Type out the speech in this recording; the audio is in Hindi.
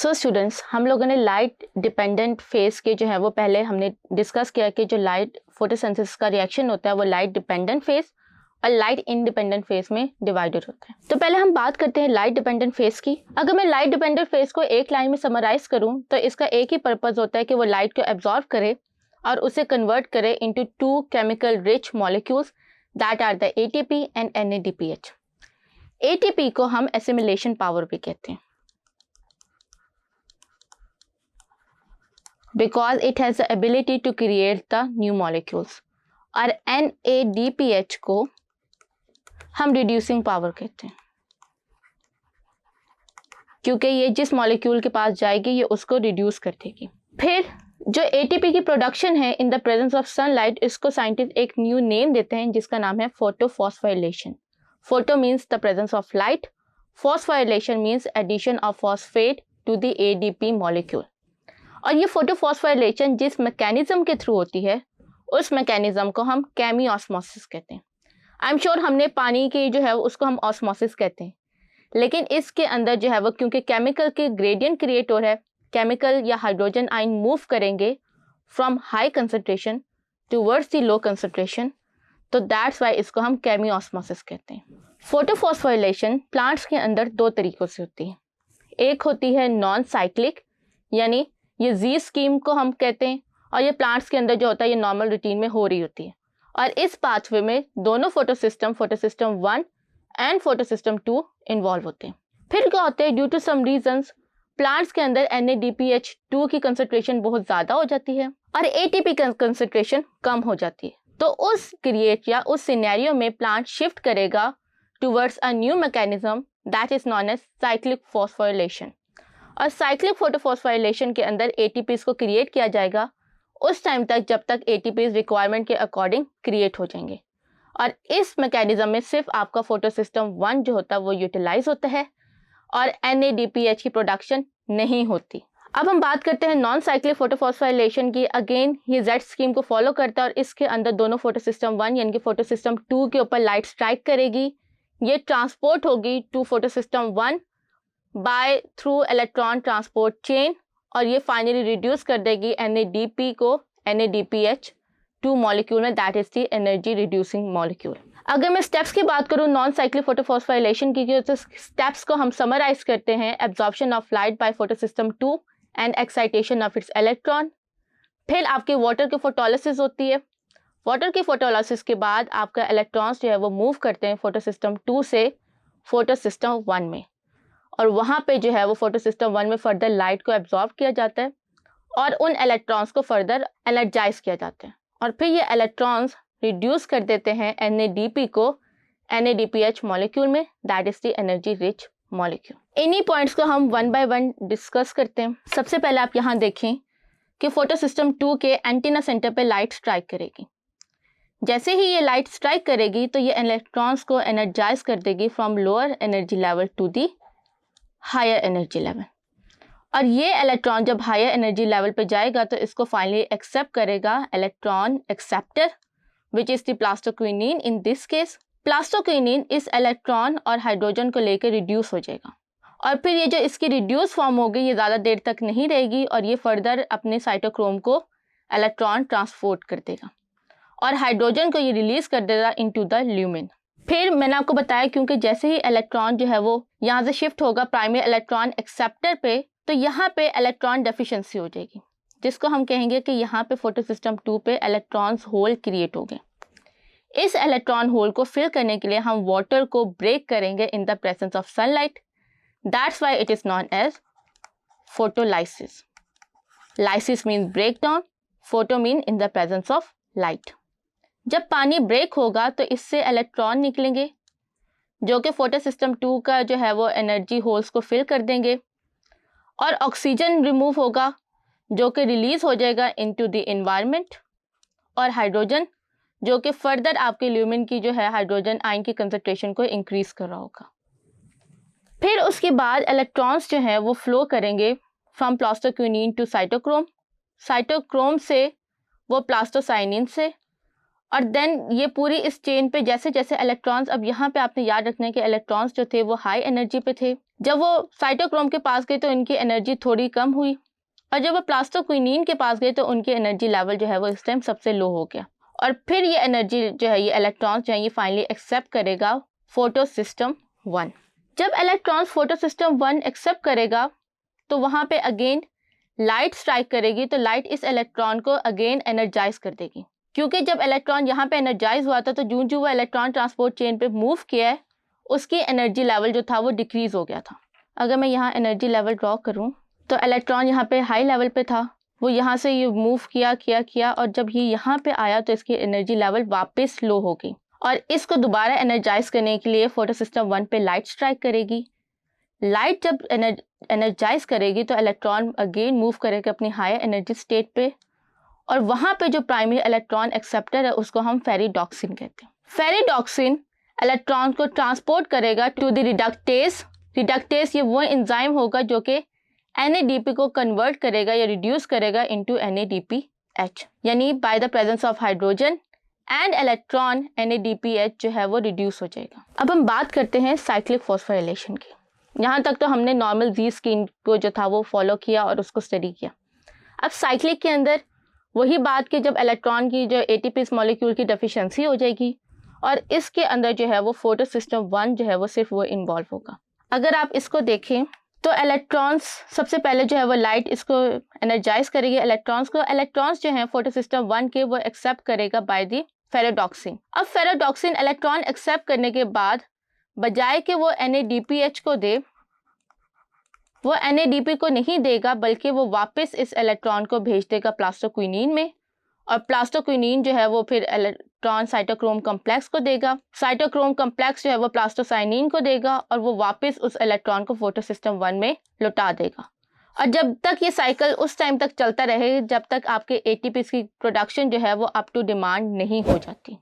सो स्टूडेंट्स, हम लोगों ने लाइट डिपेंडेंट फेस के जो है वो पहले हमने डिस्कस किया कि जो लाइट फोटोसिंथेसिस का रिएक्शन होता है वो लाइट डिपेंडेंट फेस और लाइट इंडिपेंडेंट फेस में डिवाइडेड होता है। तो पहले हम बात करते हैं लाइट डिपेंडेंट फेस की। अगर मैं लाइट डिपेंडेंट फेस को एक लाइन में समराइज करूं तो इसका एक ही पर्पज होता है कि वो लाइट को एब्जॉर्ब करे और उसे कन्वर्ट करे into two chemical rich molecules that are the ATP and NADPH। ATP को हम एसिमिलेशन पावर भी कहते हैं because it has the ability to create the new molecules, और NADPH को हम reducing power कहते हैं क्योंकि ये जिस मॉलिक्यूल के पास जाएगी ये उसको रिड्यूस कर देगी। फिर जो ATP की प्रोडक्शन है in the presence of sunlight, इसको साइंटिस्ट एक न्यू नेम देते हैं जिसका नाम है photophosphorylation. Photo means the presence of light, phosphorylation means addition of phosphate to the ADP molecule. और ये फोटोफॉस्फोराइलेशन जिस मैकेनिज्म के थ्रू होती है उस मैकेनिज्म को हम केमिओस्मोसिस कहते हैं। आई एम श्योर हमने पानी की जो है उसको हम ऑस्मोसिस कहते हैं, लेकिन इसके अंदर जो है वो क्योंकि केमिकल के ग्रेडियंट क्रिएट हो रहा है, केमिकल या हाइड्रोजन आयन मूव करेंगे from high concentration towards the low concentration, तो दैट्स वाई इसको हम केमिओस्मोसिस कहते हैं। फोटोफॉस्फोराइलेशन प्लांट्स के अंदर दो तरीक़ों से होती है। एक होती है नॉन साइक्लिक, यानी ये जी स्कीम को हम कहते हैं, और ये प्लांट्स के अंदर जो होता है ये नॉर्मल रूटीन में हो रही होती है। और इस पाथवे में दोनों फोटोसिस्टम 1 एंड फोटोसिस्टम 2 इन्वॉल्व होते हैं। फिर क्या होता है, due to some reasons plants के अंदर NADPH2 की कंसंट्रेशन बहुत ज़्यादा हो जाती है और ATP की कंसंट्रेशन कम हो जाती है। तो उस क्रिएट या उस सिनेरियो में प्लांट शिफ्ट करेगा towards a new mechanism that is known as cyclic phosphorylation. और साइक्लिक फोटोफॉस्फोराइलेशन के अंदर ATPs को क्रिएट किया जाएगा उस टाइम तक जब तक ATPs रिक्वायरमेंट के अकॉर्डिंग क्रिएट हो जाएंगे। और इस मैकेनिज्म में सिर्फ आपका फोटोसिस्टम 1 जो होता है वो यूटिलाइज होता है और NADPH की प्रोडक्शन नहीं होती। अब हम बात करते हैं नॉन साइक्लिक फोटोफॉस्फोराइलेशन की। अगेन ये Z स्कीम को फॉलो करता है और इसके अंदर दोनों फोटोसिस्टम 1 यानी कि फोटोसिस्टम 2 के ऊपर लाइट स्ट्राइक करेगी, ये ट्रांसपोर्ट होगी to photosystem 1 by through electron transport chain, और ये फाइनली रिड्यूस कर देगी NADP को NADPH2 मॉलिक्यूल में, that is the energy reducing molecule. अगर मैं स्टेप्स की बात करूँ नॉन साइक्लिक फोटोफॉस्फोराइलेशन की, तो स्टेप्स को हम समराइज करते हैं। Absorption of light by photosystem 2 and excitation of its electron. फिर आपकी वाटर की फोटोलिसिस होती है। वाटर की फोटोलिसिस के बाद आपका इलेक्ट्रॉन्स जो है वो मूव करते हैं फोटोसिस्टम 2 से फोटोसिस्टम 1 में, और वहाँ पे जो है वो फोटोसिस्टम 1 में फर्दर लाइट को एब्जॉर्ब किया जाता है और उन इलेक्ट्रॉन्स को फर्दर एनर्जाइज किया जाता है, और फिर ये इलेक्ट्रॉन्स रिड्यूस कर देते हैं NADP को NADPH मॉलिक्यूल में, that is the energy rich molecule. इन्हीं पॉइंट्स को हम 1 बाय 1 डिस्कस करते हैं। सबसे पहले आप यहाँ देखें कि फोटोसिस्टम 2 के एंटीना सेंटर पे लाइट स्ट्राइक करेगी। जैसे ही ये लाइट स्ट्राइक करेगी तो ये इलेक्ट्रॉन्स को एनर्जाइज कर देगी from lower energy level to the higher energy level, और ये इलेक्ट्रॉन जब हायर एनर्जी लेवल पे जाएगा तो इसको फाइनली एक्सेप्ट करेगा electron acceptor which is the plastoquinone. In this case plastoquinone इस इलेक्ट्रॉन और हाइड्रोजन को लेकर रिड्यूस हो जाएगा, और फिर ये जो इसकी रिड्यूस फॉर्म होगी ये ज़्यादा देर तक नहीं रहेगी और ये फर्दर अपने साइटोक्रोम को इलेक्ट्रॉन ट्रांसपोर्ट कर देगा और हाइड्रोजन को ये रिलीज कर देगा इनटू द ल्यूमिन। फिर मैंने आपको बताया क्योंकि जैसे ही इलेक्ट्रॉन जो है वो यहाँ से शिफ्ट होगा प्राइमरी इलेक्ट्रॉन एक्सेप्टर पे, तो यहाँ पे इलेक्ट्रॉन डेफिशिएंसी हो जाएगी, जिसको हम कहेंगे कि यहाँ पे फोटोसिस्टम 2 पे इलेक्ट्रॉन्स होल क्रिएट हो गए। इस इलेक्ट्रॉन होल को फिल करने के लिए हम वाटर को ब्रेक करेंगे in the presence of sunlight, that's why it is known as photolysis. Lysis means break down, photo mean in the presence of light. जब पानी ब्रेक होगा तो इससे इलेक्ट्रॉन निकलेंगे जो कि फोटोसिस्टम 2 का जो है वो एनर्जी होल्स को फिल कर देंगे, और ऑक्सीजन रिमूव होगा जो कि रिलीज हो जाएगा इनटू द एनवायरनमेंट, और हाइड्रोजन जो कि फर्दर आपके ल्यूमिन की जो है हाइड्रोजन आयन की कंसंट्रेशन को इंक्रीज कर रहा होगा। फिर उसके बाद इलेक्ट्रॉन्स जो है वो फ्लो करेंगे फ्रॉम प्लास्टोक्विनीन टू साइटोक्रोम, साइटोक्रोम से वो प्लास्टोसाइनिन से, और देन ये पूरी इस चेन पे जैसे जैसे इलेक्ट्रॉन्स, अब यहाँ पे आपने याद रखना है कि इलेक्ट्रॉन्स जो थे वो हाई एनर्जी पे थे, जब वो साइटोक्रोम के पास गए तो इनकी एनर्जी थोड़ी कम हुई, और जब वो प्लास्टोक्विनीन के पास गए तो उनकी एनर्जी लेवल जो है वो इस टाइम सबसे लो हो गया। और फिर ये एनर्जी जो है, ये इलेक्ट्रॉन्स जो है, ये फाइनली एक्सेप्ट करेगा फोटो सिस्टम 1। जब इलेक्ट्रॉन्स फोटो सिस्टम 1 एक्सेप्ट करेगा तो वहाँ पे अगेन लाइट स्ट्राइक करेगी, तो लाइट इस इलेक्ट्रॉन को अगेन एनर्जाइज कर देगी। क्योंकि जब इलेक्ट्रॉन यहाँ पे एनर्जाइज हुआ था तो जो वो इलेक्ट्रॉन ट्रांसपोर्ट चेन पे मूव किया है उसकी एनर्जी लेवल जो था वो डिक्रीज हो गया था। अगर मैं यहाँ एनर्जी लेवल ड्रॉ करूँ तो इलेक्ट्रॉन यहाँ पे हाई लेवल पे था, वो यहाँ से ये मूव किया और जब ये यहाँ पे आया तो इसकी एनर्जी लेवल वापस लो हो गई, और इसको दोबारा एनर्जाइज करने के लिए फोटो सिस्टम 1 पे लाइट स्ट्राइक करेगी। लाइट जब एनर्जाइज करेगी तो इलेक्ट्रॉन अगेन मूव करेगा अपनी हायर एनर्जी स्टेट पे, और वहाँ पे जो प्राइमरी इलेक्ट्रॉन एक्सेप्टर है उसको हम फेरिडॉक्सिन कहते हैं। फेरिडॉक्सिन इलेक्ट्रॉन को ट्रांसपोर्ट करेगा टू द रिडक्टेज। रिडक्टेज ये वो एंजाइम होगा जो कि NADP को कन्वर्ट करेगा या रिड्यूस करेगा इनटू NADPH, यानी by the presence of hydrogen and electron NADPH जो है वो रिड्यूस हो जाएगा। अब हम बात करते हैं साइक्लिक फॉस्फोराइलेशन की। यहाँ तक तो हमने नॉर्मल जी स्कीम को जो था वो फॉलो किया और उसको स्टडी किया। अब साइक्लिक के अंदर वही बात कि जब इलेक्ट्रॉन की जो ATP मॉलिक्यूल की डेफिशिएंसी हो जाएगी, और इसके अंदर जो है वो फोटो सिस्टम 1 जो है वो सिर्फ वो इन्वॉल्व होगा। अगर आप इसको देखें तो इलेक्ट्रॉन्स सबसे पहले जो है वो लाइट इसको एनर्जाइज करेगी इलेक्ट्रॉन्स को। इलेक्ट्रॉन्स जो हैं फोटो सिस्टम 1 के वो एक्सेप्ट करेगा बाय द फेरिडॉक्सिन। अब फेरिडॉक्सिन इलेक्ट्रॉन एक्सेप्ट करने के बाद बजाय कि वो NADPH को दे, वो NADP को नहीं देगा, बल्कि वो वापस इस इलेक्ट्रॉन को भेज देगा प्लास्टोक्विनीन में, और प्लास्टोक्विनीन जो है वो फिर इलेक्ट्रॉन साइटोक्रोम कॉम्प्लेक्स को देगा। साइटोक्रोम कॉम्प्लेक्स जो है वो प्लास्टोसाइनिन को देगा, और वो वापस उस इलेक्ट्रॉन को फोटो सिस्टम 1 में लौटा देगा। और जब तक ये साइकिल उस टाइम तक चलता रहे जब तक आपके ATP की प्रोडक्शन जो है वो अप टू डिमांड नहीं हो जाती।